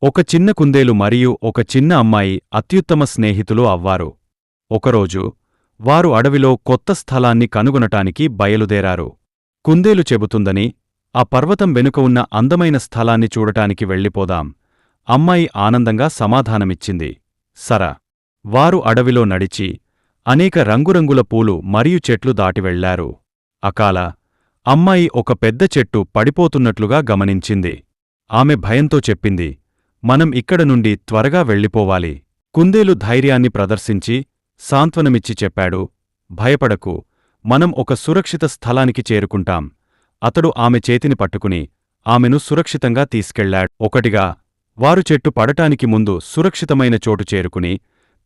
ఒక చిన్న కుందేలు మరియు ఒక చిన్న అమ్మాయి అత్యుత్తమ స్నేహితులు అవ్వారు. ఒకరోజు వారు అడవిలో కొత్త స్థలాన్ని కనుగొనటానికి బయలుదేరారు. కుందేలు చెబుతుందని, ఆ పర్వతం వెనుక ఉన్న అందమైన స్థలాన్ని చూడటానికి వెళ్ళిపోదాం. అమ్మాయి ఆనందంగా సమాధానమిచ్చింది. సర. వారు అడవిలో నడిచి అనేక రంగురంగుల పూలు మరియు చెట్లు దాటి వెళ్లారు. అకాల అమ్మాయి ఒక పెద్ద చెట్టు పడిపోతున్నట్లుగా గమనించింది. ఆమె భయంతో చెప్పింది, మనం ఇక్కడ నుండి త్వరగా వెళ్ళిపోవాలి. కుందేలు ధైర్యాన్ని ప్రదర్శించి సాంత్వనమిచ్చి చెప్పాడు, భయపడకు, మనం ఒక సురక్షిత స్థలానికి చేరుకుంటాం. అతడు ఆమె చేతిని పట్టుకుని ఆమెను సురక్షితంగా తీసుకెళ్లాడు. ఒకటిగా వారు చెట్టు పడటానికి ముందు సురక్షితమైన చోటు చేరుకుని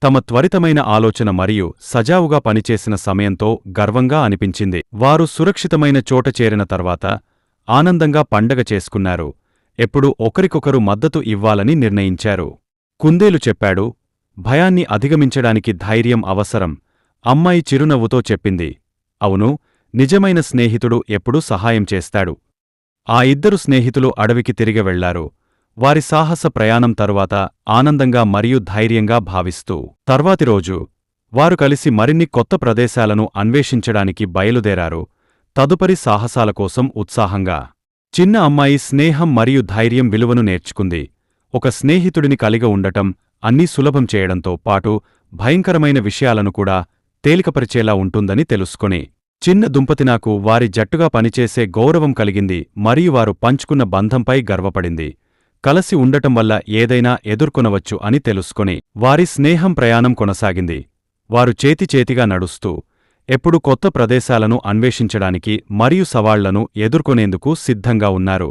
తమ త్వరితమైన ఆలోచన మరియు సజావుగా పనిచేసిన సమయంతో గర్వంగా అనిపించింది. వారు సురక్షితమైన చోట చేరిన తర్వాత ఆనందంగా పండగ చేసుకున్నారు. ఎప్పుడూ ఒకరికొకరు మద్దతు ఇవ్వాలని నిర్ణయించారు. కుందేలు చెప్పాడు, భయాన్ని అధిగమించడానికి ధైర్యం అవసరం. అమ్మాయి చిరునవ్వుతో చెప్పింది, అవును, నిజమైన స్నేహితుడు ఎప్పుడూ సహాయం చేస్తాడు. ఆ ఇద్దరు స్నేహితులు అడవికి తిరిగి వెళ్లారు. వారి సాహస ప్రయాణం తరువాత ఆనందంగా మరియు ధైర్యంగా భావిస్తూ తర్వాతి రోజు వారు కలిసి మరిన్ని కొత్త ప్రదేశాలను అన్వేషించడానికి బయలుదేరారు. తదుపరి సాహసాల కోసం ఉత్సాహంగా. చిన్న అమ్మాయి స్నేహం మరియు ధైర్యం విలువను నేర్చుకుంది. ఒక స్నేహితుడిని కలిగి ఉండటం అన్నీ సులభం చేయడంతో పాటు భయంకరమైన విషయాలను కూడా తేలికపరిచేలా ఉంటుందని తెలుసుకొని చిన్న దుంపతినాకు వారి జట్టుగా పనిచేసే గౌరవం కలిగింది మరియు వారు పంచుకున్న బంధంపై గర్వపడింది. కలసి ఉండటం వల్ల ఏదైనా ఎదుర్కొనవచ్చు అని తెలుసుకొని వారి స్నేహం ప్రయాణం కొనసాగింది. వారు చేతిచేతిగా నడుస్తూ ఎప్పుడు కొత్త ప్రదేశాలను అన్వేషించడానికి మరియు సవాళ్లను ఎదుర్కొనేందుకు సిద్ధంగా ఉన్నారు.